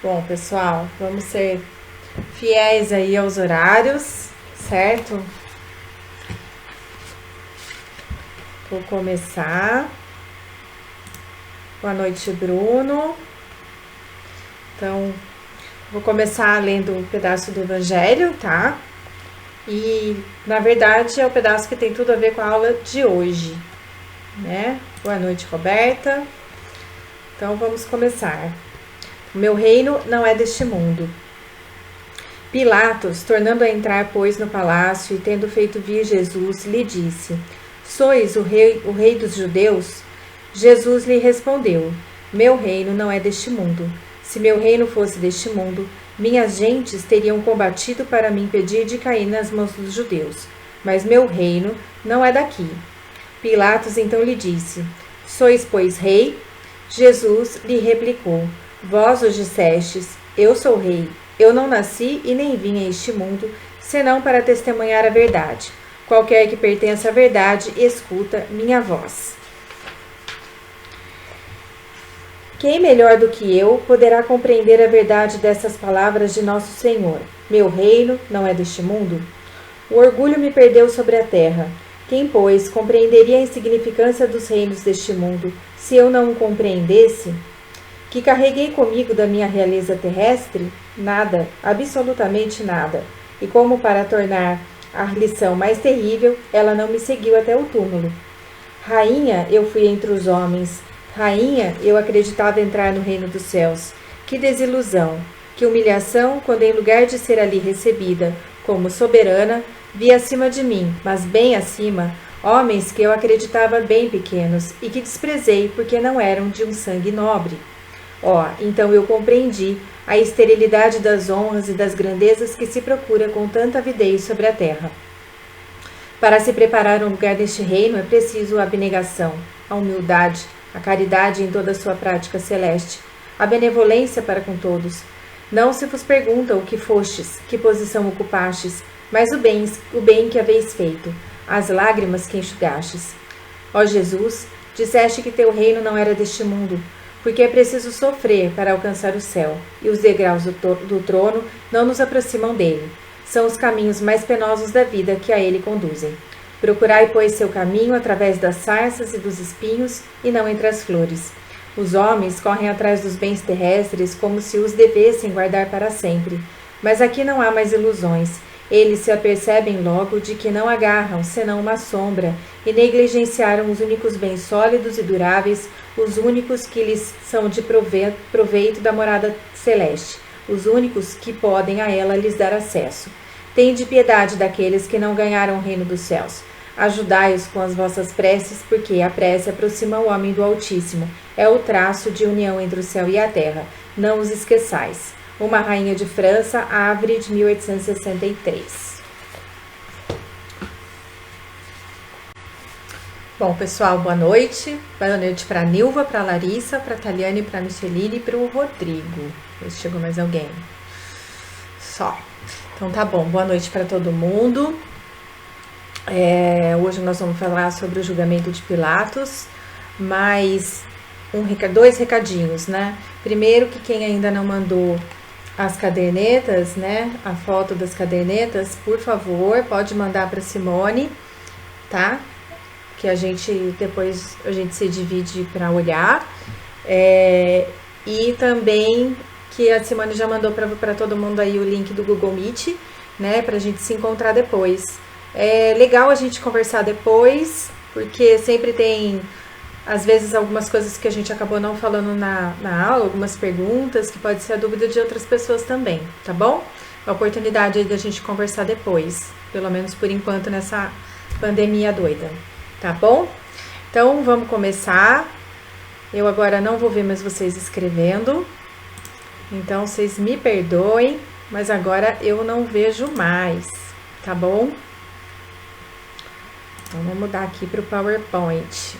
Bom, pessoal, vamos ser fiéis aí aos horários, certo? Vou começar. Boa noite, Bruno. Então, vou começar lendo um pedaço do Evangelho, tá? E, na verdade, é o pedaço que tem tudo a ver com a aula de hoje, né? Boa noite, Roberta. Então, vamos começar. O meu reino não é deste mundo. Pilatos, tornando a entrar, pois, no palácio e tendo feito vir Jesus, lhe disse: Sois o rei dos judeus? Jesus lhe respondeu: Meu reino não é deste mundo. Se meu reino fosse deste mundo, minhas gentes teriam combatido para me impedir de cair nas mãos dos judeus. Mas meu reino não é daqui. Pilatos então lhe disse: Sois, pois, rei? Jesus lhe replicou: Vós o dissestes, eu sou rei. Eu não nasci e nem vim a este mundo, senão para testemunhar a verdade. Qualquer que pertença à verdade, escuta minha voz. Quem melhor do que eu poderá compreender a verdade dessas palavras de nosso Senhor? Meu reino não é deste mundo? O orgulho me perdeu sobre a terra. Quem, pois, compreenderia a insignificância dos reinos deste mundo, se eu não o compreendesse? Que carreguei comigo da minha realeza terrestre? Nada, absolutamente nada. E como para tornar a lição mais terrível, ela não me seguiu até o túmulo. Rainha, eu fui entre os homens. Rainha, eu acreditava entrar no reino dos céus. Que desilusão, que humilhação, quando em lugar de ser ali recebida como soberana, vi acima de mim, mas bem acima, homens que eu acreditava bem pequenos e que desprezei porque não eram de um sangue nobre. Então eu compreendi a esterilidade das honras e das grandezas que se procura com tanta avidez sobre a terra. Para se preparar um lugar neste reino é preciso a abnegação, a humildade, a caridade em toda a sua prática celeste, a benevolência para com todos. Não se vos pergunta o que fostes, que posição ocupastes, mas o bem que haveis feito, as lágrimas que enxugastes. Ó Jesus, disseste que teu reino não era deste mundo, porque é preciso sofrer para alcançar o céu, e os degraus do trono não nos aproximam dele. São os caminhos mais penosos da vida que a ele conduzem. Procurai, pois, seu caminho através das sarças e dos espinhos, e não entre as flores. Os homens correm atrás dos bens terrestres como se os devessem guardar para sempre. Mas aqui não há mais ilusões. Eles se apercebem logo de que não agarram senão uma sombra e negligenciaram os únicos bens sólidos e duráveis, os únicos que lhes são de proveito da morada celeste, os únicos que podem a ela lhes dar acesso. Tende piedade daqueles que não ganharam o reino dos céus. Ajudai-os com as vossas preces, porque a prece aproxima o homem do Altíssimo. É o traço de união entre o céu e a terra. Não os esqueçais. Uma Rainha de França, Havre, de 1863. Bom, pessoal, boa noite. Boa noite para a Nilva, para a Larissa, para a Taliane, para a Micheline e para o Rodrigo. Ver se chegou mais alguém. Só. Então tá bom, boa noite para todo mundo. Hoje nós vamos falar sobre o julgamento de Pilatos, mas dois recadinhos, né? Primeiro, que quem ainda não mandou as cadernetas, né? A foto das cadernetas, por favor, pode mandar para Simone, tá? Que depois a gente se divide para olhar. E também que a Simone já mandou para todo mundo aí o link do Google Meet, né? Pra gente se encontrar depois. É legal a gente conversar depois, porque sempre tem, às vezes, algumas coisas que a gente acabou não falando na aula, algumas perguntas, que pode ser a dúvida de outras pessoas também, tá bom? A oportunidade aí da gente conversar depois, pelo menos por enquanto nessa pandemia doida, tá bom? Então, vamos começar. Eu agora não vou ver mais vocês escrevendo, então vocês me perdoem, mas agora eu não vejo mais, tá bom? Então, vamos mudar aqui para o PowerPoint.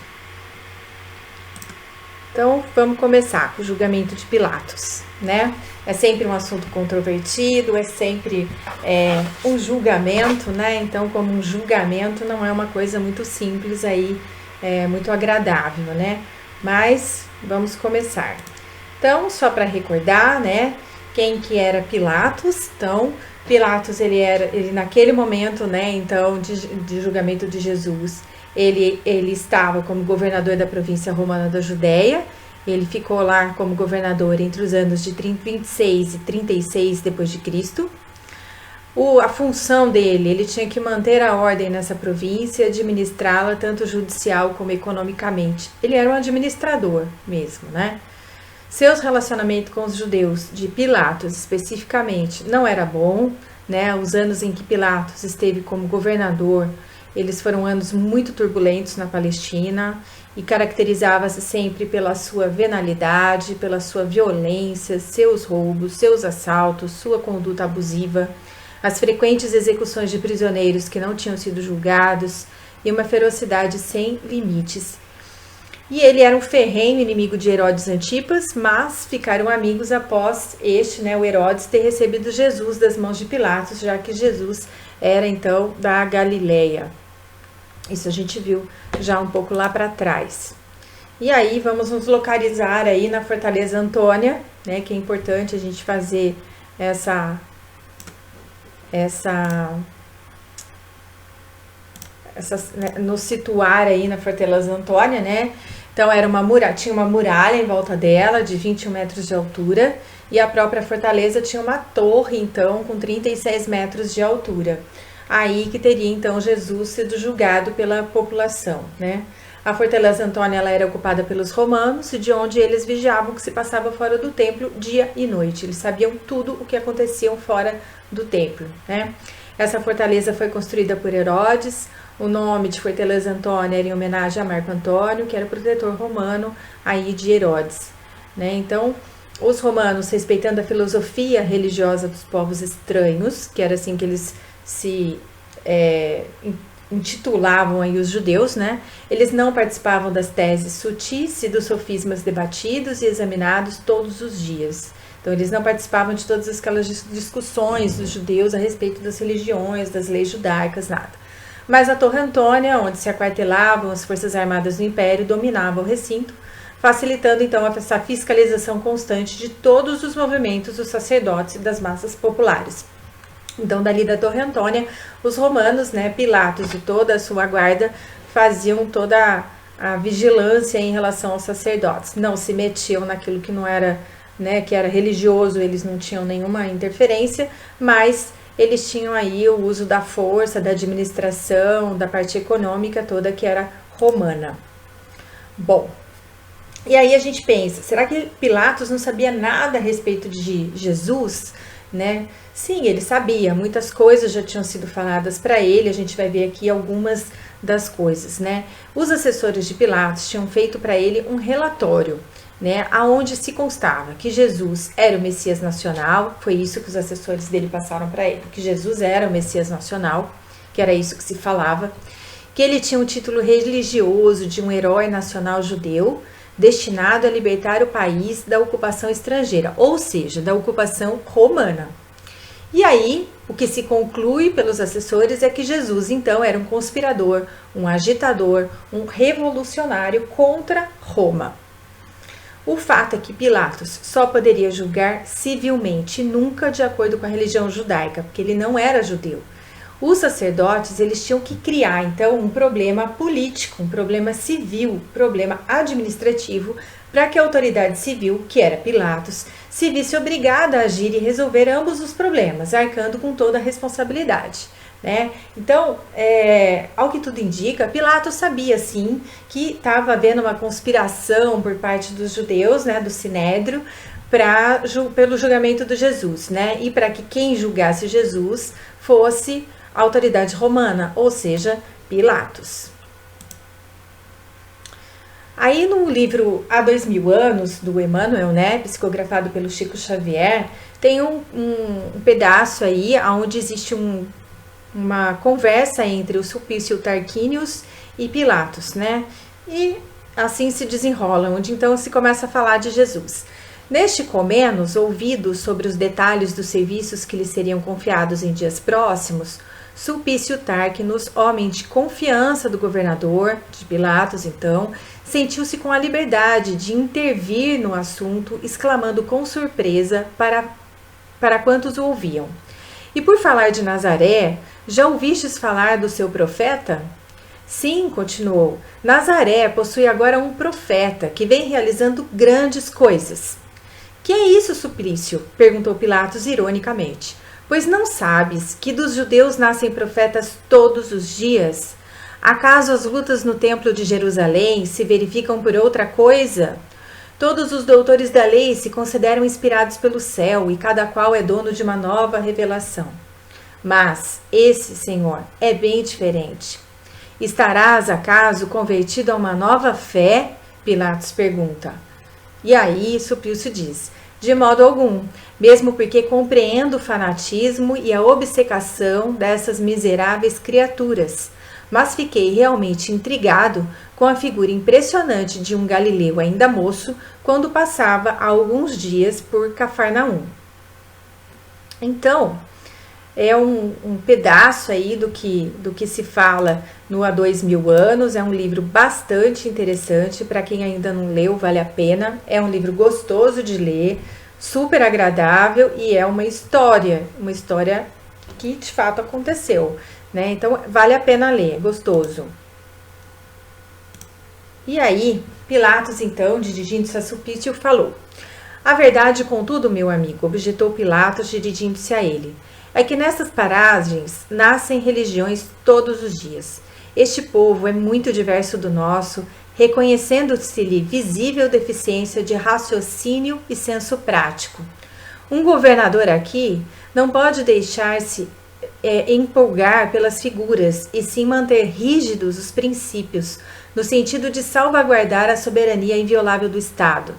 Então, vamos começar com o julgamento de Pilatos, né? É sempre um assunto controvertido, é sempre um julgamento, né? Então, como um julgamento não é uma coisa muito simples aí, muito agradável, né? Mas, vamos começar. Então, só para recordar, né? quem que era Pilatos. Então, Pilatos, ele naquele momento, né, então, de julgamento de Jesus, ele estava como governador da província romana da Judéia. Ele ficou lá como governador entre os anos de 26 e 36 depois de Cristo. A função dele, ele tinha que manter a ordem nessa província, administrá-la tanto judicial como economicamente. Ele era um administrador mesmo, né? Seus relacionamentos com os judeus, de Pilatos especificamente, não era bom, né? Os anos em que Pilatos esteve como governador, eles foram anos muito turbulentos na Palestina e caracterizava-se sempre pela sua venalidade, pela sua violência, seus roubos, seus assaltos, sua conduta abusiva, as frequentes execuções de prisioneiros que não tinham sido julgados e uma ferocidade sem limites. E ele era um ferrenho inimigo de Herodes Antipas, mas ficaram amigos após este, né, o Herodes, ter recebido Jesus das mãos de Pilatos, já que Jesus era então da Galileia. Isso a gente viu já um pouco lá para trás. E aí vamos nos localizar aí na Fortaleza Antônia, né, que é importante a gente fazer nos situar aí na Fortaleza Antônia, né? Então tinha uma muralha em volta dela de 21 metros de altura e a própria fortaleza tinha uma torre então com 36 metros de altura. Aí que teria então Jesus sido julgado pela população, né? A Fortaleza Antônia ela era ocupada pelos romanos e de onde eles vigiavam o que se passava fora do templo dia e noite. Eles sabiam tudo o que acontecia fora do templo, né? Essa fortaleza foi construída por Herodes. O nome de Fortaleza Antônia era em homenagem a Marco Antônio, que era o protetor romano aí de Herodes, né? Então, os romanos, respeitando a filosofia religiosa dos povos estranhos, que era assim que eles se intitulavam aí os judeus, né? Eles não participavam das teses sutis e dos sofismas debatidos e examinados todos os dias. Então, eles não participavam de todas aquelas discussões dos judeus a respeito das religiões, das leis judaicas, nada. Mas a Torre Antônia, onde se aquartelavam as forças armadas do Império, dominava o recinto, facilitando então essa fiscalização constante de todos os movimentos dos sacerdotes e das massas populares. Então, dali da Torre Antônia, os romanos, né, Pilatos e toda a sua guarda, faziam toda a vigilância em relação aos sacerdotes. Não se metiam naquilo que não era, né, que era religioso, eles não tinham nenhuma interferência, mas eles tinham aí o uso da força, da administração, da parte econômica toda que era romana. Bom, e aí a gente pensa, será que Pilatos não sabia nada a respeito de Jesus, né? Sim, ele sabia, muitas coisas já tinham sido faladas para ele, a gente vai ver aqui algumas das coisas, né? Os assessores de Pilatos tinham feito para ele um relatório, né, aonde se constava que Jesus era o Messias nacional, foi isso que os assessores dele passaram para ele, que Jesus era o Messias nacional, que era isso que se falava, que ele tinha um título religioso de um herói nacional judeu, destinado a libertar o país da ocupação estrangeira, ou seja, da ocupação romana. E aí, o que se conclui pelos assessores é que Jesus, então, era um conspirador, um agitador, um revolucionário contra Roma. O fato é que Pilatos só poderia julgar civilmente, nunca de acordo com a religião judaica, porque ele não era judeu. Os sacerdotes, eles tinham que criar, então, um problema político, um problema civil, um problema administrativo, para que a autoridade civil, que era Pilatos, se visse obrigada a agir e resolver ambos os problemas, arcando com toda a responsabilidade, né? Então, ao que tudo indica, Pilatos sabia, sim, que estava havendo uma conspiração por parte dos judeus, né, do Sinédrio, pelo julgamento de Jesus, né? E para que quem julgasse Jesus fosse a autoridade romana, ou seja, Pilatos. Aí no livro Há 2000 anos, do Emmanuel, né, psicografado pelo Chico Xavier, tem um pedaço aí onde existe uma conversa entre o Sulpício Tarquínios e Pilatos, né? E assim se desenrola, onde então se começa a falar de Jesus. Neste comenos, ouvidos sobre os detalhes dos serviços que lhe seriam confiados em dias próximos, Sulpício Tarquínios, homem de confiança do governador, de Pilatos então, sentiu-se com a liberdade de intervir no assunto, exclamando com surpresa para para quantos o ouviam. E por falar de Nazaré, já ouvistes falar do seu profeta? Sim, continuou, Nazaré possui agora um profeta que vem realizando grandes coisas. Que é isso, Suplício? Perguntou Pilatos ironicamente. Pois não sabes que dos judeus nascem profetas todos os dias? Acaso as lutas no templo de Jerusalém se verificam por outra coisa? Todos os doutores da lei se consideram inspirados pelo céu e cada qual é dono de uma nova revelação. Mas esse, Senhor, é bem diferente. Estarás, acaso, convertido a uma nova fé? Pilatos pergunta. E aí Suplício diz, de modo algum, mesmo porque compreendo o fanatismo e a obcecação dessas miseráveis criaturas, mas fiquei realmente intrigado com a figura impressionante de um galileu ainda moço quando passava há alguns dias por Cafarnaum. Então, é um pedaço aí do que se fala no Há 2000 anos, é um livro bastante interessante, para quem ainda não leu, vale a pena, é um livro gostoso de ler, super agradável e é uma história que de fato aconteceu, né? Então vale a pena ler, é gostoso. E aí, Pilatos então, dirigindo-se a Suplício, falou, a verdade, contudo, meu amigo, objetou Pilatos, dirigindo-se a ele, é que nessas paragens nascem religiões todos os dias. Este povo é muito diverso do nosso, reconhecendo-se-lhe visível deficiência de raciocínio e senso prático. Um governador aqui não pode deixar-se empolgar pelas figuras e sim manter rígidos os princípios, no sentido de salvaguardar a soberania inviolável do Estado.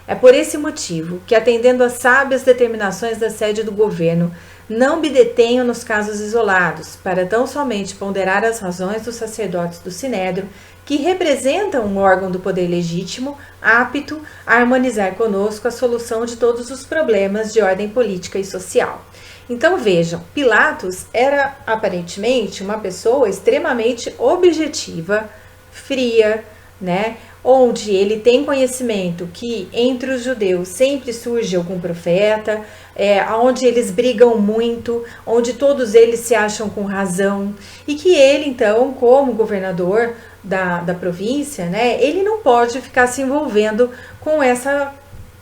É por esse motivo que, atendendo às sábias determinações da sede do governo, não me detenho nos casos isolados, para tão somente ponderar as razões dos sacerdotes do Sinédrio, que representam um órgão do poder legítimo, apto a harmonizar conosco a solução de todos os problemas de ordem política e social. Então vejam, Pilatos era aparentemente uma pessoa extremamente objetiva, fria, né? Onde ele tem conhecimento que entre os judeus sempre surge algum profeta, onde eles brigam muito, onde todos eles se acham com razão, e que ele então, como governador da província, né, ele não pode ficar se envolvendo com essa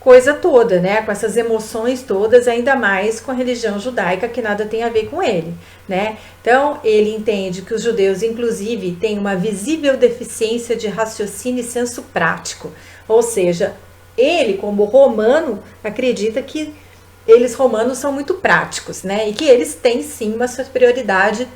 coisa toda, né, com essas emoções todas, ainda mais com a religião judaica, que nada tem a ver com ele, né? Então, ele entende que os judeus, inclusive, têm uma visível deficiência de raciocínio e senso prático, ou seja, ele, como romano, acredita que eles romanos são muito práticos, né, e que eles têm sim uma superioridade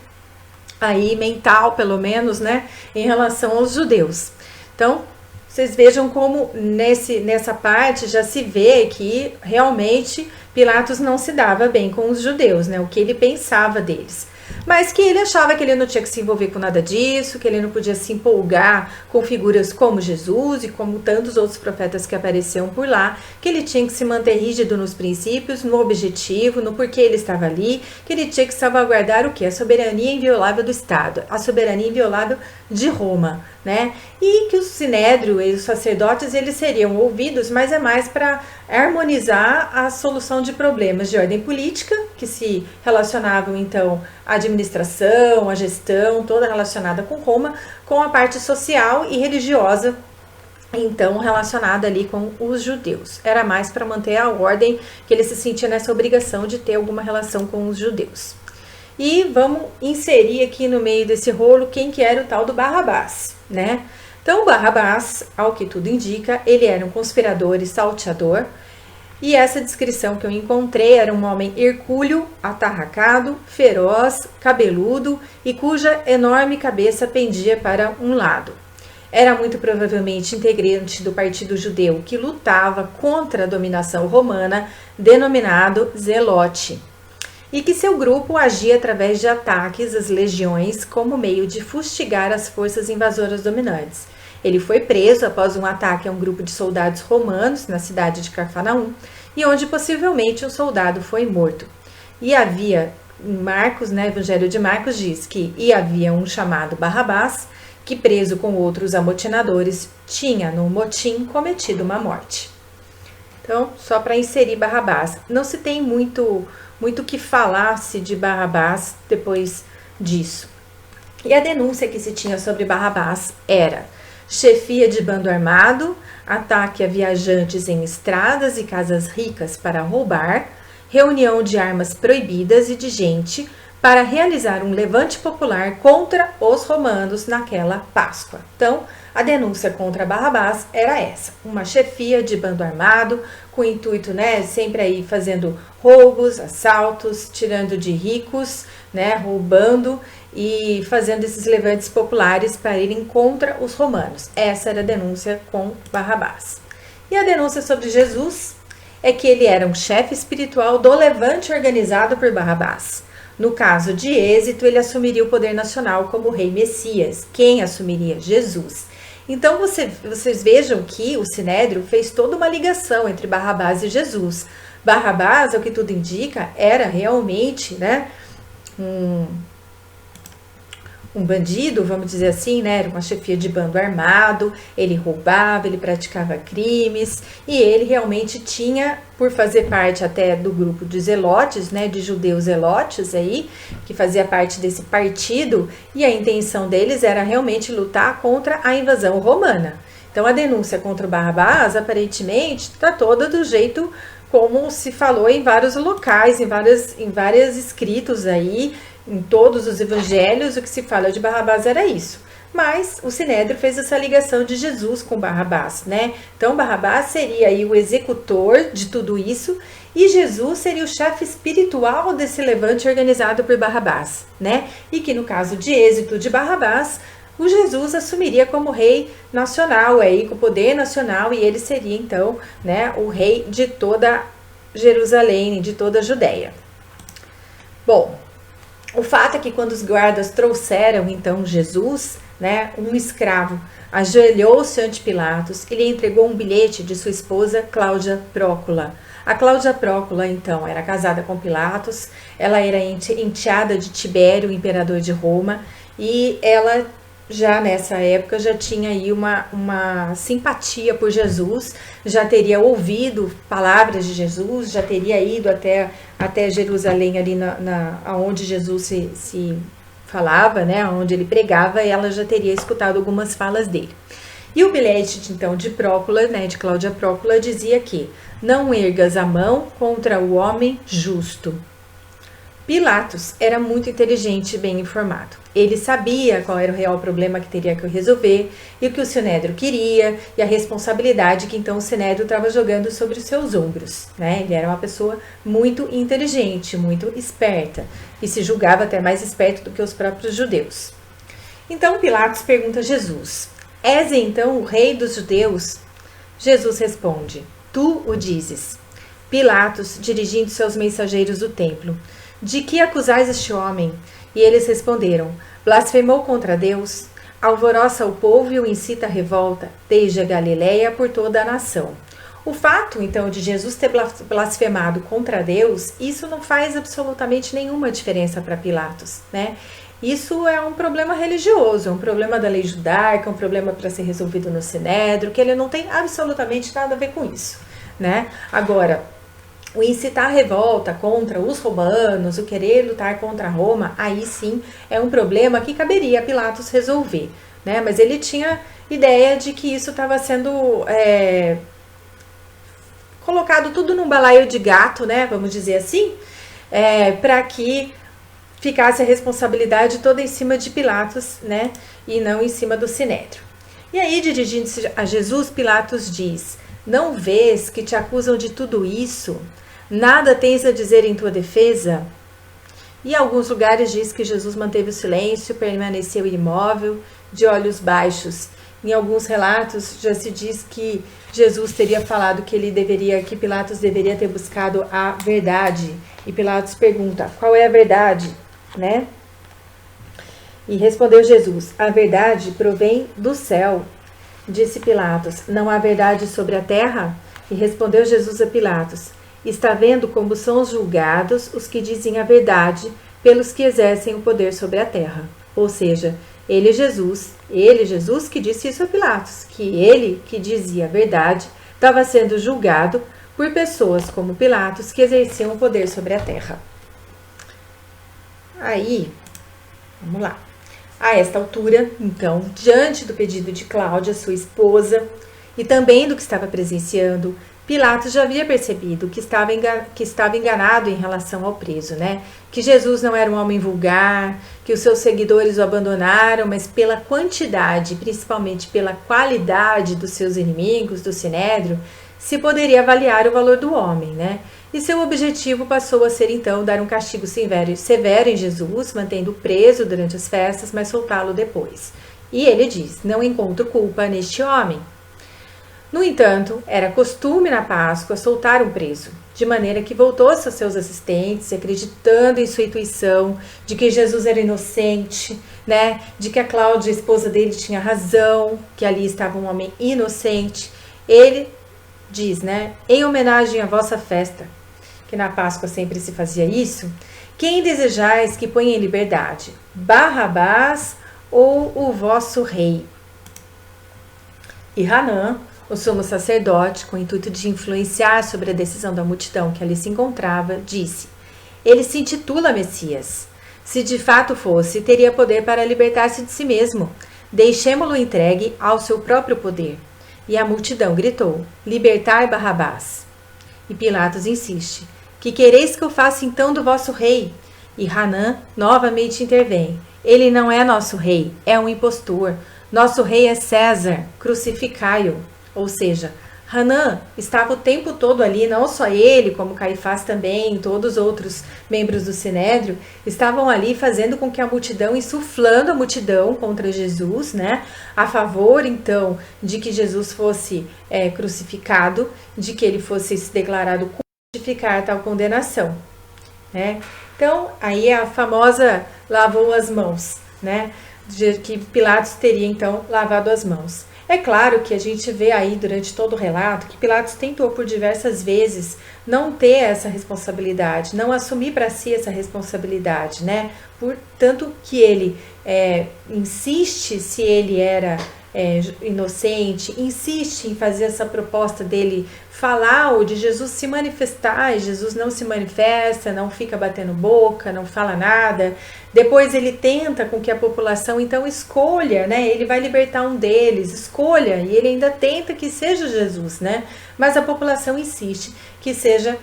aí mental, pelo menos, né, em relação aos judeus. Então, vocês vejam como nessa parte já se vê que realmente Pilatos não se dava bem com os judeus, né? O que ele pensava deles. Mas que ele achava que ele não tinha que se envolver com nada disso, que ele não podia se empolgar com figuras como Jesus e como tantos outros profetas que apareciam por lá, que ele tinha que se manter rígido nos princípios, no objetivo, no porquê ele estava ali, que ele tinha que salvaguardar o quê? A soberania inviolável do Estado, a soberania inviolável de Roma, né? E que o Sinédrio e os sacerdotes, eles seriam ouvidos, mas é mais para harmonizar a solução de problemas de ordem política, que se relacionavam então à administração, à gestão, toda relacionada com Roma, com a parte social e religiosa, então relacionada ali com os judeus. Era mais para manter a ordem, que ele se sentia nessa obrigação de ter alguma relação com os judeus. E vamos inserir aqui no meio desse rolo quem que era o tal do Barrabás, né? Então, Barrabás, ao que tudo indica, ele era um conspirador e salteador, e essa descrição que eu encontrei era um homem hercúleo, atarracado, feroz, cabeludo e cuja enorme cabeça pendia para um lado. Era muito provavelmente integrante do Partido Judeu que lutava contra a dominação romana, denominado Zelote, e que seu grupo agia através de ataques às legiões como meio de fustigar as forças invasoras dominantes. Ele foi preso após um ataque a um grupo de soldados romanos na cidade de Cafarnaum, e onde possivelmente um soldado foi morto. E havia, Marcos, né, Evangelho de Marcos diz que havia um chamado Barrabás, que preso com outros amotinadores, tinha no motim cometido uma morte. Então, só para inserir Barrabás. Não se tem muito que falar-se de Barrabás depois disso. E a denúncia que se tinha sobre Barrabás era chefia de bando armado, ataque a viajantes em estradas e casas ricas para roubar, reunião de armas proibidas e de gente para realizar um levante popular contra os romanos naquela Páscoa. Então, a denúncia contra Barrabás era essa, uma chefia de bando armado, com o intuito, né, sempre aí fazendo roubos, assaltos, tirando de ricos, né, roubando e fazendo esses levantes populares para irem contra os romanos. Essa era a denúncia com Barrabás. E a denúncia sobre Jesus é que ele era um chefe espiritual do levante organizado por Barrabás. No caso de êxito, ele assumiria o poder nacional como rei Messias. Quem assumiria? Jesus. Então, vocês vejam que o Sinédrio fez toda uma ligação entre Barrabás e Jesus. Barrabás, ao que tudo indica, era realmente, né, um bandido, vamos dizer assim, né? Era uma chefia de bando armado, ele roubava, ele praticava crimes, e ele realmente tinha, por fazer parte até do grupo de zelotes, né? De judeus zelotes aí, que fazia parte desse partido, e a intenção deles era realmente lutar contra a invasão romana. Então a denúncia contra o Barrabás, aparentemente, está toda do jeito como se falou em vários locais, em vários escritos aí, em todos os evangelhos, o que se fala de Barrabás era isso. Mas o Sinédrio fez essa ligação de Jesus com Barrabás, né? Então Barrabás seria aí o executor de tudo isso e Jesus seria o chefe espiritual desse levante organizado por Barrabás, né? E que no caso de êxito de Barrabás, o Jesus assumiria como rei nacional, aí com o poder nacional, e ele seria então, né, o rei de toda Jerusalém, de toda a Judéia. Bom, o fato é que quando os guardas trouxeram então Jesus, né, um escravo ajoelhou-se ante Pilatos e lhe entregou um bilhete de sua esposa Cláudia Prócula. A Cláudia Prócula, então, era casada com Pilatos, ela era enteada de Tibério, imperador de Roma, e ela já nessa época já tinha aí uma simpatia por Jesus, já teria ouvido palavras de Jesus, já teria ido até Jerusalém ali onde Jesus se falava, né, onde ele pregava, e ela já teria escutado algumas falas dele. E o bilhete então de Prócula, né, de Cláudia Prócula, dizia que não ergas a mão contra o homem justo. Pilatos era muito inteligente e bem informado. Ele sabia qual era o real problema que teria que resolver e o que o Sinédrio queria e a responsabilidade que então o Sinédrio estava jogando sobre os seus ombros, né? Ele era uma pessoa muito inteligente, muito esperta e se julgava até mais esperto do que os próprios judeus. Então Pilatos pergunta a Jesus: és então o rei dos judeus? Jesus responde: tu o dizes. Pilatos, dirigindo-se aos mensageiros do templo: de que acusais este homem? E eles responderam: blasfemou contra Deus, alvoroça o povo e o incita à revolta, desde a Galileia por toda a nação. O fato, então, de Jesus ter blasfemado contra Deus, isso não faz absolutamente nenhuma diferença para Pilatos, né? Isso é um problema religioso, um problema da lei judaica, um problema para ser resolvido no Sinédrio, que ele não tem absolutamente nada a ver com isso, né? Agora, o incitar a revolta contra os romanos, o querer lutar contra Roma, aí sim é um problema que caberia a Pilatos resolver, né? Mas ele tinha ideia de que isso estava sendo colocado tudo num balaio de gato, né? Vamos dizer assim, para que ficasse a responsabilidade toda em cima de Pilatos, né? E não em cima do Sinédrio. E aí, dirigindo-se a Jesus, Pilatos diz: não vês que te acusam de tudo isso? Nada tens a dizer em tua defesa? E em alguns lugares diz que Jesus manteve o silêncio, permaneceu imóvel, de olhos baixos. Em alguns relatos já se diz que Jesus teria falado que Pilatos deveria ter buscado a verdade. E Pilatos pergunta: qual é a verdade, né? E respondeu Jesus: a verdade provém do céu. Disse Pilatos: não há verdade sobre a terra? E respondeu Jesus a Pilatos: está vendo como são julgados os que dizem a verdade pelos que exercem o poder sobre a terra. Ou seja, ele Jesus que disse isso a Pilatos, que ele que dizia a verdade estava sendo julgado por pessoas como Pilatos que exerciam o poder sobre a terra. Aí, vamos lá. A esta altura, então, diante do pedido de Cláudia, sua esposa, e também do que estava presenciando, Pilatos já havia percebido que estava enganado em relação ao preso, né? Que Jesus não era um homem vulgar, que os seus seguidores o abandonaram, mas pela quantidade, principalmente pela qualidade dos seus inimigos, do Sinédrio, se poderia avaliar o valor do homem, né? E seu objetivo passou a ser, então, dar um castigo severo em Jesus, mantendo-o preso durante as festas, mas soltá-lo depois. E ele diz: não encontro culpa neste homem. No entanto, era costume na Páscoa soltar um preso, de maneira que voltou-se aos seus assistentes, acreditando em sua intuição de que Jesus era inocente, né? De que a Cláudia, a esposa dele, tinha razão, que ali estava um homem inocente. Ele diz, né? Em homenagem à vossa festa, que na Páscoa sempre se fazia isso, quem desejais que ponha em liberdade, Barrabás ou o vosso rei? E Hanã, o sumo sacerdote, com o intuito de influenciar sobre a decisão da multidão que ali se encontrava, disse: ele se intitula Messias. Se de fato fosse, teria poder para libertar-se de si mesmo. Deixemo-lo entregue ao seu próprio poder. E a multidão gritou: libertai Barrabás. E Pilatos insiste: que quereis que eu faça então do vosso rei? E Hanã novamente intervém: ele não é nosso rei, é um impostor. Nosso rei é César, crucificai-o. Ou seja, Hanã estava o tempo todo ali, não só ele, como Caifás também, todos os outros membros do Sinédrio, estavam ali fazendo com que a multidão, insuflando a multidão contra Jesus, né? A favor, então, de que Jesus fosse crucificado, de que ele fosse declarado justificar tal condenação, né? Então, aí a famosa lavou as mãos, né? Que Pilatos teria, então, lavado as mãos. É claro que a gente vê aí durante todo o relato que Pilatos tentou por diversas vezes não ter essa responsabilidade, não assumir para si essa responsabilidade, né? Tanto que ele insiste se ele era inocente, insiste em fazer essa proposta dele falar ou de Jesus se manifestar, e Jesus não se manifesta, não fica batendo boca, não fala nada. Depois ele tenta com que a população então escolha, né? Ele vai libertar um deles, escolha, e ele ainda tenta que seja Jesus, né? Mas a população insiste que seja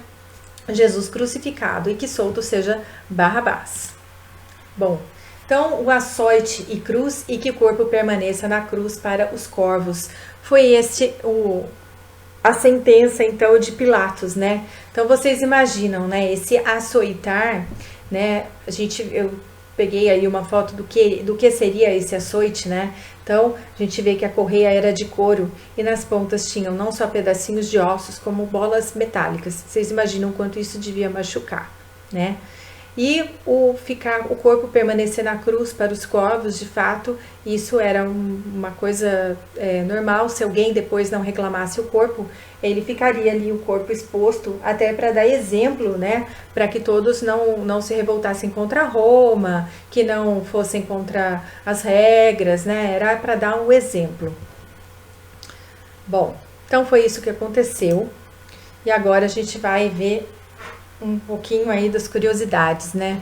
Jesus crucificado e que solto seja Barrabás. Bom, então o açoite e cruz e que o corpo permaneça na cruz para os corvos. Foi a sentença então de Pilatos, né? Então vocês imaginam, né? Esse açoitar, né? Eu peguei aí uma foto do que seria esse açoite, né? Então a gente vê que a correia era de couro e nas pontas tinham não só pedacinhos de ossos, como bolas metálicas. Vocês imaginam quanto isso devia machucar, né? E o corpo permanecer na cruz para os corvos, de fato, isso era uma coisa normal. Se alguém depois não reclamasse o corpo, ele ficaria ali o corpo exposto, até para dar exemplo, né? Para que todos não se revoltassem contra Roma, que não fossem contra as regras, né? Era para dar um exemplo. Bom, então foi isso que aconteceu. E agora a gente vai ver um pouquinho aí das curiosidades, né?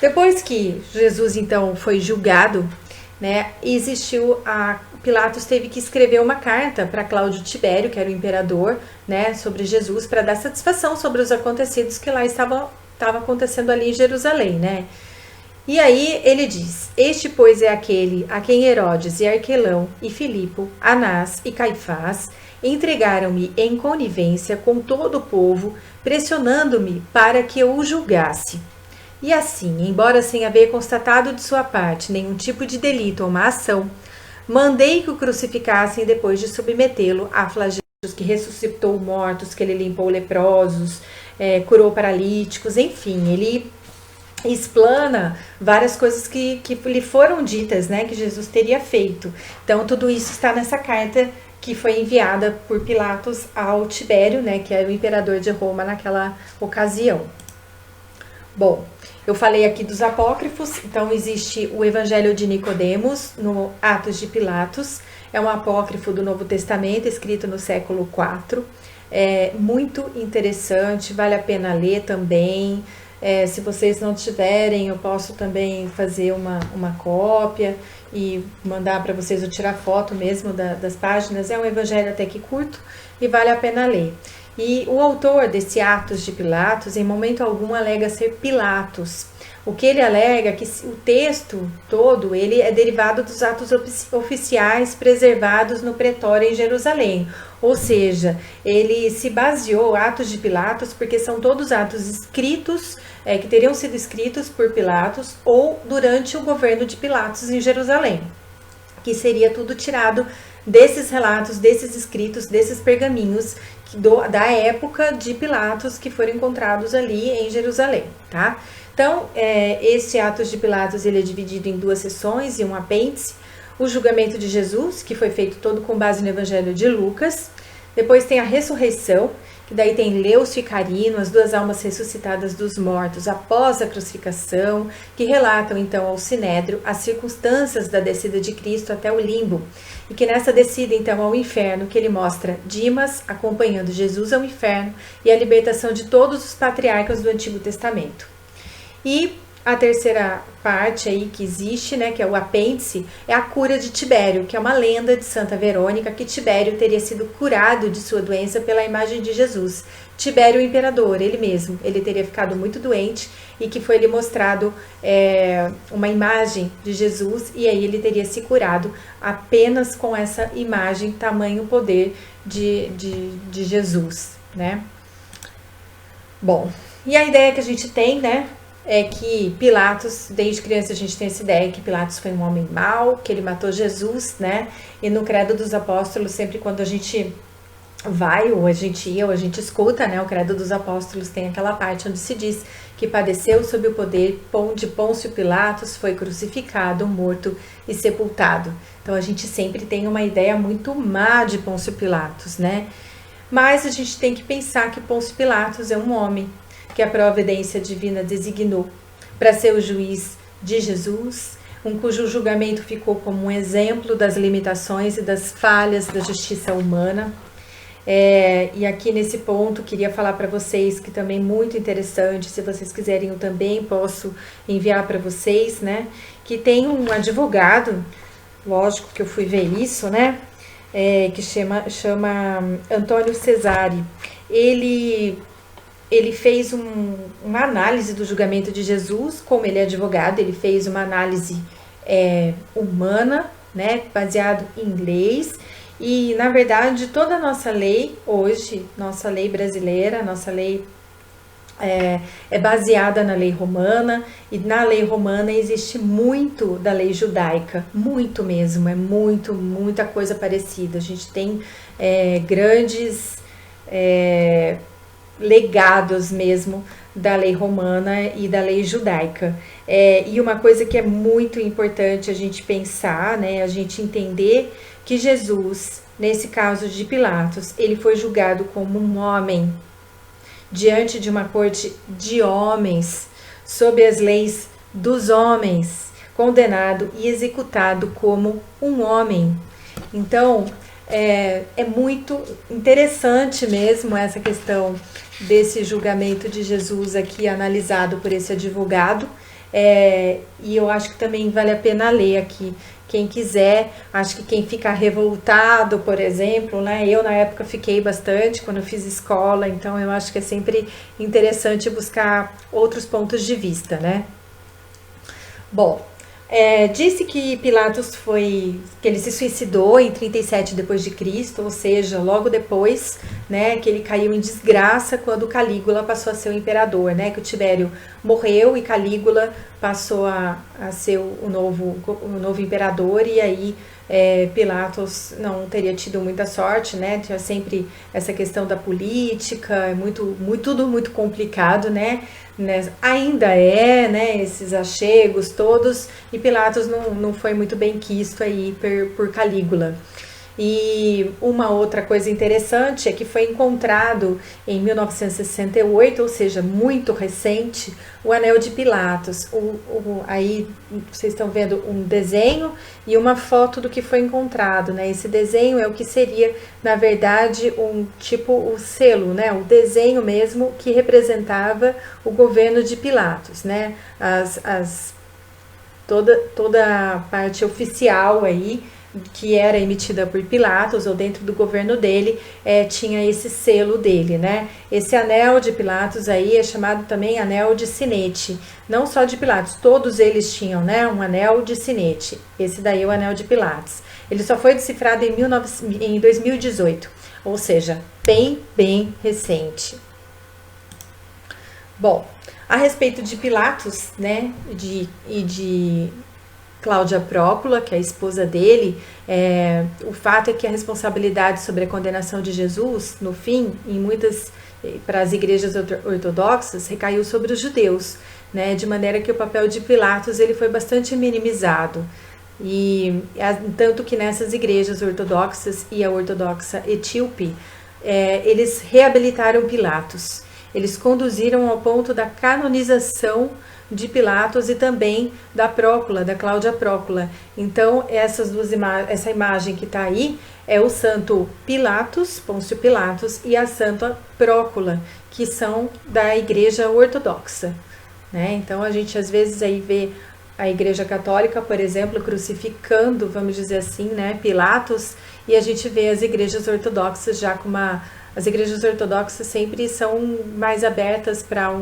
Depois que Jesus então foi julgado, né, Pilatos teve que escrever uma carta para Cláudio Tibério, que era o imperador, né, sobre Jesus, para dar satisfação sobre os acontecidos que lá estava acontecendo ali em Jerusalém, né? E aí ele diz: este, pois, é aquele a quem Herodes e Arquelão e Filipo, Anás e Caifás entregaram-me em conivência com todo o povo, pressionando-me para que eu o julgasse. E assim, embora sem haver constatado de sua parte nenhum tipo de delito ou má ação, mandei que o crucificassem depois de submetê-lo a flagelos, que ressuscitou mortos, que ele limpou leprosos, curou paralíticos, enfim, ele explana várias coisas que lhe foram ditas, né, que Jesus teria feito. Então tudo isso está nessa carta que foi enviada por Pilatos ao Tibério, né, que era o imperador de Roma naquela ocasião. Bom, eu falei aqui dos apócrifos, então existe o Evangelho de Nicodemos, no Atos de Pilatos, é um apócrifo do Novo Testamento, escrito no século IV. É muito interessante, vale a pena ler também. Se vocês não tiverem, eu posso também fazer uma cópia e mandar para vocês, ou tirar foto mesmo das páginas. É um evangelho até que curto e vale a pena ler. E o autor desse Atos de Pilatos, em momento algum, alega ser Pilatos. O que ele alega é que o texto todo ele é derivado dos atos oficiais preservados no pretório em Jerusalém. Ou seja, ele se baseou Atos de Pilatos porque são todos atos escritos, que teriam sido escritos por Pilatos ou durante o governo de Pilatos em Jerusalém, que seria tudo tirado desses relatos, desses escritos, desses pergaminhos da época de Pilatos que foram encontrados ali em Jerusalém, tá? Então, esse Atos de Pilatos ele é dividido em duas seções e um apêndice. O julgamento de Jesus, que foi feito todo com base no Evangelho de Lucas. Depois tem a ressurreição, que daí tem Leucio e Carino, as duas almas ressuscitadas dos mortos após a crucificação, que relatam então ao Sinédrio as circunstâncias da descida de Cristo até o limbo. E que nessa descida então ao inferno, que ele mostra Dimas acompanhando Jesus ao inferno e a libertação de todos os patriarcas do Antigo Testamento. E a terceira parte aí que existe, né, que é o apêndice, é a cura de Tibério, que é uma lenda de Santa Verônica, que Tibério teria sido curado de sua doença pela imagem de Jesus. Tibério, o imperador, ele mesmo, ele teria ficado muito doente e que foi lhe mostrado uma imagem de Jesus e aí ele teria se curado apenas com essa imagem, tamanho poder de Jesus, né? Bom, e a ideia que a gente tem, né, é que Pilatos, desde criança a gente tem essa ideia que Pilatos foi um homem mau, que ele matou Jesus, né? E no Credo dos Apóstolos, sempre quando a gente vai, ou a gente ia, ou a gente escuta, né? O Credo dos Apóstolos tem aquela parte onde se diz que padeceu sob o poder de Pôncio Pilatos, foi crucificado, morto e sepultado. Então a gente sempre tem uma ideia muito má de Pôncio Pilatos, né? Mas a gente tem que pensar que Pôncio Pilatos é um homem que a providência divina designou para ser o juiz de Jesus, cujo julgamento ficou como um exemplo das limitações e das falhas da justiça humana. E aqui nesse ponto queria falar para vocês que também é muito interessante, se vocês quiserem eu também posso enviar para vocês, né? Que tem um advogado, lógico que eu fui ver isso, né? Que chama Antônio Cesari. Ele fez uma análise do julgamento de Jesus, como ele é advogado, ele fez uma análise humana, né, baseado em leis, e na verdade toda a nossa lei hoje, nossa lei brasileira, nossa lei é baseada na lei romana, e na lei romana existe muito da lei judaica, muito mesmo, muita coisa parecida. A gente tem grandes legados mesmo da lei romana e da lei judaica. E uma coisa que é muito importante a gente pensar, né, a gente entender que Jesus, nesse caso de Pilatos, ele foi julgado como um homem, diante de uma corte de homens, sob as leis dos homens, condenado e executado como um homem. Então, é muito interessante mesmo essa questão desse julgamento de Jesus aqui analisado por esse advogado, e eu acho que também vale a pena ler aqui. Quem quiser, acho que quem fica revoltado, por exemplo, né? Eu na época fiquei bastante quando eu fiz escola, então eu acho que é sempre interessante buscar outros pontos de vista, né? Bom, disse que Pilatos que ele se suicidou em 37 depois de Cristo, ou seja, logo depois, né, que ele caiu em desgraça quando Calígula passou a ser o imperador, né, que o Tibério morreu e Calígula passou a ser o novo imperador, e aí Pilatos não teria tido muita sorte, né, tinha sempre essa questão da política, tudo muito complicado, né, ainda né, esses achegos todos, e Pilatos não foi muito bem quisto aí por Calígula. E uma outra coisa interessante é que foi encontrado em 1968, ou seja, muito recente, o Anel de Pilatos. Aí vocês estão vendo um desenho e uma foto do que foi encontrado, né? Esse desenho é o que seria, na verdade, o selo, né? O desenho mesmo que representava o governo de Pilatos, né? Toda a parte oficial aí que era emitida por Pilatos ou dentro do governo dele, tinha esse selo dele, né? Esse anel de Pilatos aí é chamado também anel de sinete. Não só de Pilatos, todos eles tinham, né, um anel de sinete. Esse daí é o anel de Pilatos. Ele só foi decifrado em 2018, ou seja, bem recente. Bom, a respeito de Pilatos, né, e de Cláudia Prócula, que é a esposa dele, o fato é que a responsabilidade sobre a condenação de Jesus, no fim, para as igrejas ortodoxas, recaiu sobre os judeus, né, de maneira que o papel de Pilatos ele foi bastante minimizado. E tanto que nessas igrejas ortodoxas e a ortodoxa etíope, eles reabilitaram Pilatos. Eles conduziram ao ponto da canonização de Pilatos e também da Prócula, da Cláudia Prócula. Então, essa imagem que está aí é o santo Pilatos, Pôncio Pilatos, e a santa Prócula, que são da igreja ortodoxa, né? Então, a gente às vezes aí vê a igreja católica, por exemplo, crucificando, vamos dizer assim, né, Pilatos, e a gente vê as igrejas ortodoxas já com as igrejas ortodoxas sempre são mais abertas para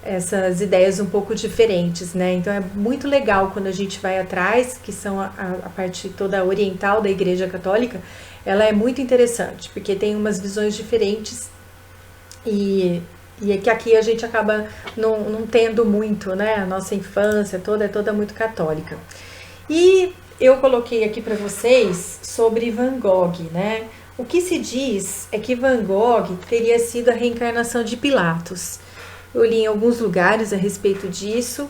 essas ideias um pouco diferentes, né? Então é muito legal quando a gente vai atrás, que são a parte toda oriental da Igreja Católica, ela é muito interessante, porque tem umas visões diferentes e é que aqui a gente acaba não tendo muito, né? A nossa infância é toda muito católica. E eu coloquei aqui para vocês sobre Van Gogh, né? O que se diz é que Van Gogh teria sido a reencarnação de Pilatos. Eu li em alguns lugares a respeito disso,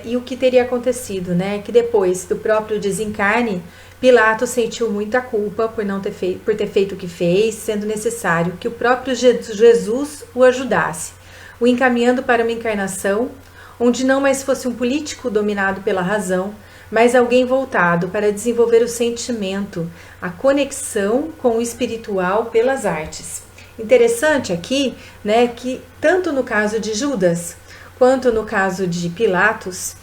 e o que teria acontecido, né? Que depois do próprio desencarne, Pilatos sentiu muita culpa por ter feito o que fez, sendo necessário que o próprio Jesus o ajudasse, o encaminhando para uma encarnação onde não mais fosse um político dominado pela razão, mas alguém voltado para desenvolver o sentimento, a conexão com o espiritual pelas artes. Interessante aqui, né, que tanto no caso de Judas quanto no caso de Pilatos,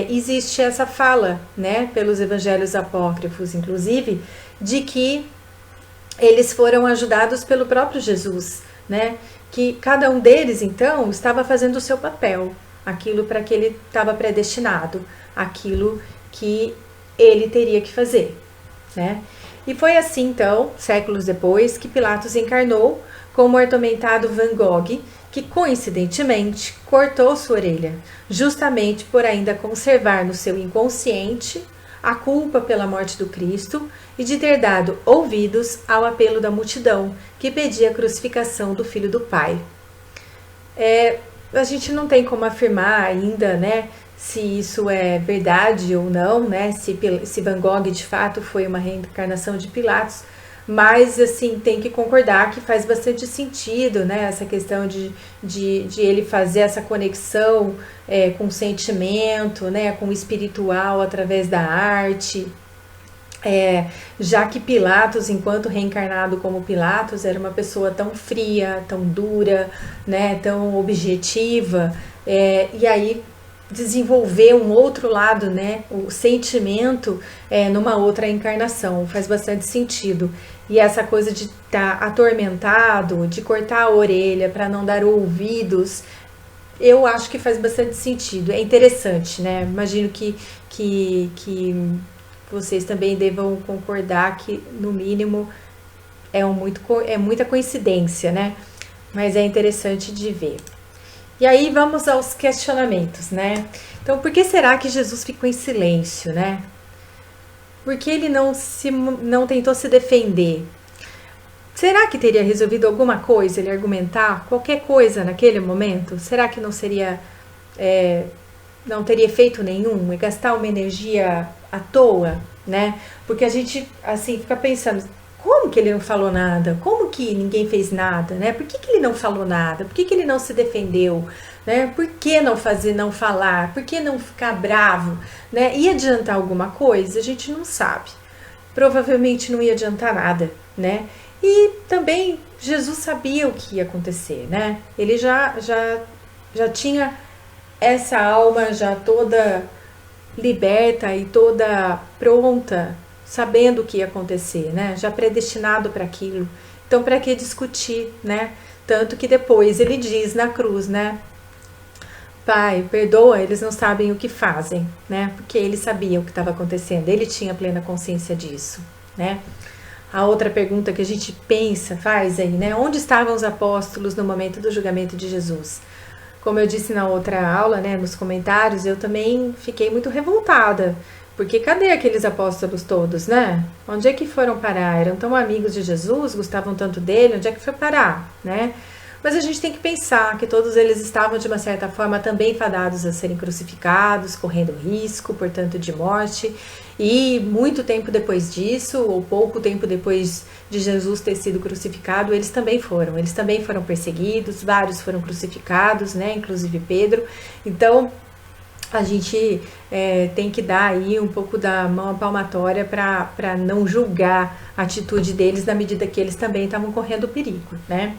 existe essa fala, né, pelos evangelhos apócrifos, inclusive, de que eles foram ajudados pelo próprio Jesus, né, que cada um deles, então, estava fazendo o seu papel, aquilo para que ele estava predestinado, aquilo que ele teria que fazer, né? E foi assim, então, séculos depois, que Pilatos encarnou como o atormentado Van Gogh, que coincidentemente cortou sua orelha, justamente por ainda conservar no seu inconsciente a culpa pela morte do Cristo e de ter dado ouvidos ao apelo da multidão que pedia a crucificação do Filho do Pai. A gente não tem como afirmar ainda, né, se isso é verdade ou não, né, se Van Gogh de fato foi uma reencarnação de Pilatos, mas assim, tem que concordar que faz bastante sentido, né, essa questão de ele fazer essa conexão com o sentimento, né, com o espiritual através da arte, já que Pilatos, enquanto reencarnado como Pilatos, era uma pessoa tão fria, tão dura, né, tão objetiva, e aí desenvolver um outro lado, né, o sentimento numa outra encarnação, faz bastante sentido. E essa coisa de estar atormentado, de cortar a orelha para não dar ouvidos, eu acho que faz bastante sentido. É interessante, né? Imagino que vocês também devam concordar que, no mínimo, é muita coincidência, né? Mas é interessante de ver. E aí vamos aos questionamentos, né? Então, por que será que Jesus ficou em silêncio, né? Por que ele não tentou se defender? Será que teria resolvido alguma coisa ele argumentar qualquer coisa naquele momento? Será que não teria feito nenhum e gastar uma energia à toa, né? Porque a gente, assim, fica pensando, como que ele não falou nada? Como que ninguém fez nada, né? Por que que ele não falou nada? Por que que ele não se defendeu, né? Por que não fazer, não falar? Por que não ficar bravo, né? Ia adiantar alguma coisa? A gente não sabe. Provavelmente não ia adiantar nada, né? E também Jesus sabia o que ia acontecer, né? Ele já tinha essa alma já toda liberta e toda pronta, sabendo o que ia acontecer, né? Já predestinado para aquilo. Então, para que discutir, né? Tanto que depois ele diz na cruz, né? Pai, perdoa, eles não sabem o que fazem, né? Porque ele sabia o que estava acontecendo, ele tinha plena consciência disso, né? A outra pergunta que a gente pensa, faz aí, né? Onde estavam os apóstolos no momento do julgamento de Jesus? Como eu disse na outra aula, né, nos comentários, eu também fiquei muito revoltada. Porque cadê aqueles apóstolos todos, né? Onde é que foram parar? Eram tão amigos de Jesus, gostavam tanto dele, onde é que foi parar, né? Mas a gente tem que pensar que todos eles estavam, de uma certa forma, também fadados a serem crucificados, correndo risco, portanto, de morte. E muito tempo depois disso, ou pouco tempo depois de Jesus ter sido crucificado, eles também foram perseguidos, vários foram crucificados, né? Inclusive Pedro. Então, a gente tem que dar aí um pouco da mão palmatória para não julgar a atitude deles na medida que eles também estavam correndo perigo, né?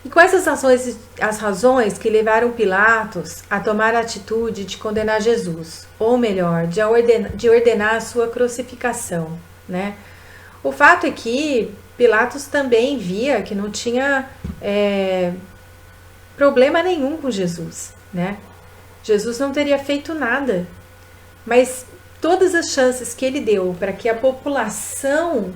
E quais as razões que levaram Pilatos a tomar a atitude de condenar Jesus? Ou melhor, de ordenar a sua crucificação, né? O fato é que Pilatos também via que não tinha problema nenhum com Jesus, né? Jesus não teria feito nada, mas todas as chances que ele deu para que a população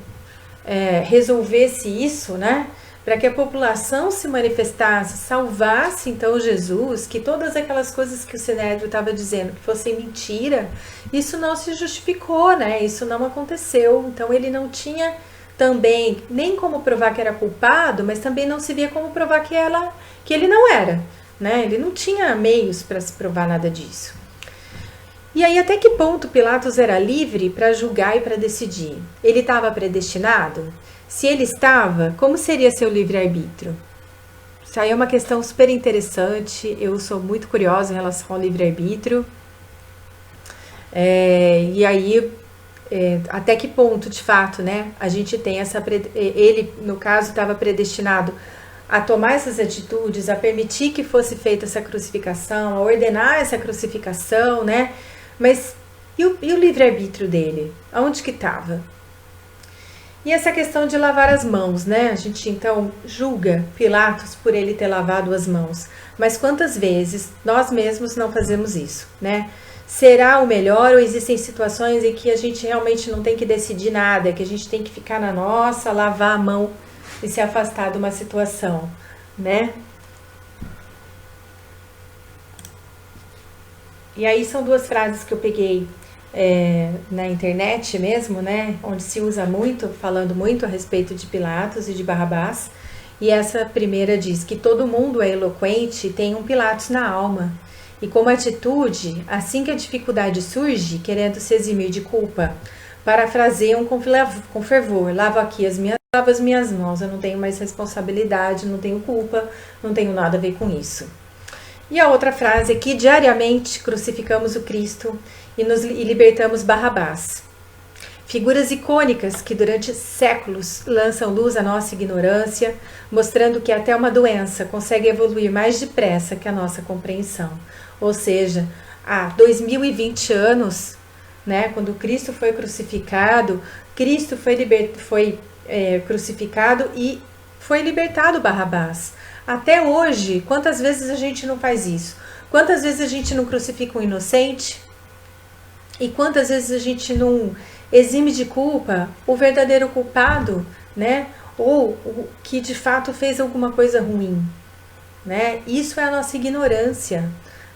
resolvesse isso, né? Para que a população se manifestasse, salvasse então Jesus, que todas aquelas coisas que o Sinédrio estava dizendo que fossem mentira, isso não se justificou, né? Isso não aconteceu. Então ele não tinha também nem como provar que era culpado, mas também não se via como provar que ele não era, né? Ele não tinha meios para se provar nada disso. E aí, até que ponto Pilatos era livre para julgar e para decidir? Ele estava predestinado? Se ele estava, como seria seu livre-arbítrio? Isso aí é uma questão super interessante. Eu sou muito curiosa em relação ao livre-arbítrio. E aí, até que ponto, de fato, né? A gente tem ele, no caso, estava predestinado a tomar essas atitudes, a permitir que fosse feita essa crucificação, a ordenar essa crucificação, né? Mas e o livre-arbítrio dele? Aonde que estava? E essa questão de lavar as mãos, né? A gente então julga Pilatos por ele ter lavado as mãos. Mas quantas vezes nós mesmos não fazemos isso, né? Será o melhor ou existem situações em que a gente realmente não tem que decidir nada, que a gente tem que ficar na nossa, lavar a mão e se afastar de uma situação, né? E aí são duas frases que eu peguei na internet mesmo, né, onde se usa muito, falando muito a respeito de Pilatos e de Barrabás. E essa primeira diz que todo mundo é eloquente e tem um Pilatos na alma. E como atitude, assim que a dificuldade surge, querendo se eximir de culpa, parafraseiam com fervor: lavo as minhas mãos, eu não tenho mais responsabilidade, não tenho culpa, não tenho nada a ver com isso. E a outra frase é que diariamente crucificamos o Cristo e libertamos Barrabás. Figuras icônicas que durante séculos lançam luz à nossa ignorância, mostrando que até uma doença consegue evoluir mais depressa que a nossa compreensão. Ou seja, há 2020 anos, né, quando Cristo foi crucificado, Cristo foi crucificado e foi libertado Barrabás. Até hoje, quantas vezes a gente não faz isso? Quantas vezes a gente não crucifica um inocente? E quantas vezes a gente não exime de culpa o verdadeiro culpado, né? Ou o que de fato fez alguma coisa ruim, né? Isso é a nossa ignorância.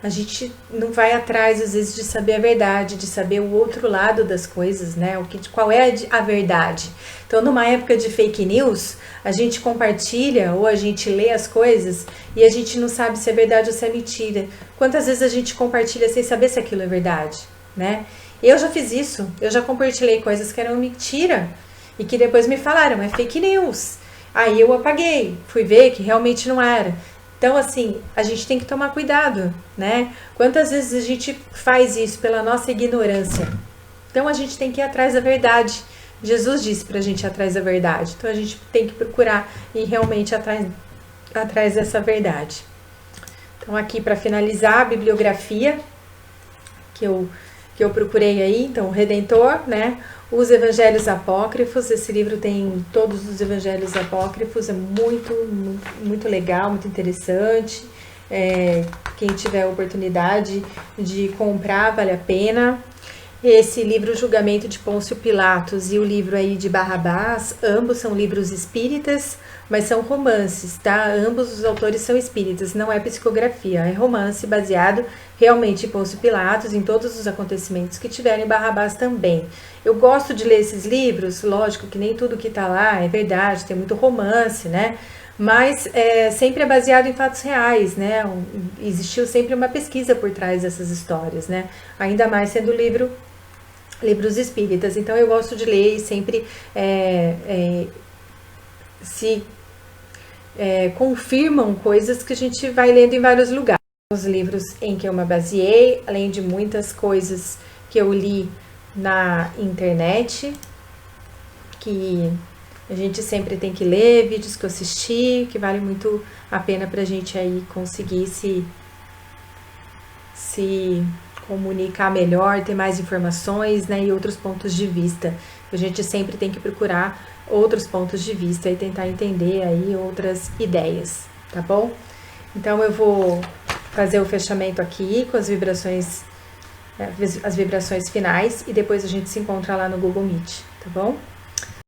A gente não vai atrás, às vezes, de saber a verdade, de saber o outro lado das coisas, né? Qual é a verdade. Então, numa época de fake news, a gente compartilha ou a gente lê as coisas e a gente não sabe se é verdade ou se é mentira. Quantas vezes a gente compartilha sem saber se aquilo é verdade, né? Eu já fiz isso, eu já compartilhei coisas que eram mentira e que depois me falaram, é fake news. Aí eu apaguei, fui ver que realmente não era. Então, assim, a gente tem que tomar cuidado, né? Quantas vezes a gente faz isso pela nossa ignorância? Então, a gente tem que ir atrás da verdade. Jesus disse pra gente ir atrás da verdade. Então, a gente tem que procurar ir realmente atrás dessa verdade. Então, aqui para finalizar, a bibliografia que eu procurei aí, então, o Redentor, né? Os Evangelhos Apócrifos, esse livro tem todos os Evangelhos Apócrifos, é muito legal, muito interessante. Quem tiver a oportunidade de comprar, vale a pena. Esse livro, O Julgamento de Pôncio Pilatos, e o livro aí de Barrabás, ambos são livros espíritas, mas são romances, tá? Ambos os autores são espíritas, não é psicografia, é romance baseado realmente em Pôncio Pilatos, em todos os acontecimentos que tiveram em Barrabás também. Eu gosto de ler esses livros, lógico que nem tudo que tá lá é verdade, tem muito romance, né? Mas sempre é baseado em fatos reais, né? Existiu sempre uma pesquisa por trás dessas histórias, né? Ainda mais sendo livros espíritas. Então eu gosto de ler e sempre se confirmam coisas que a gente vai lendo em vários lugares. Os livros em que eu me baseei, além de muitas coisas que eu li na internet, que a gente sempre tem que ler, vídeos que eu assisti, que vale muito a pena pra gente aí conseguir se comunicar melhor, ter mais informações, né, e outros pontos de vista. A gente sempre tem que procurar outros pontos de vista e tentar entender aí outras ideias, tá bom? Então eu vou fazer o fechamento aqui com as vibrações finais e depois a gente se encontra lá no Google Meet, tá bom?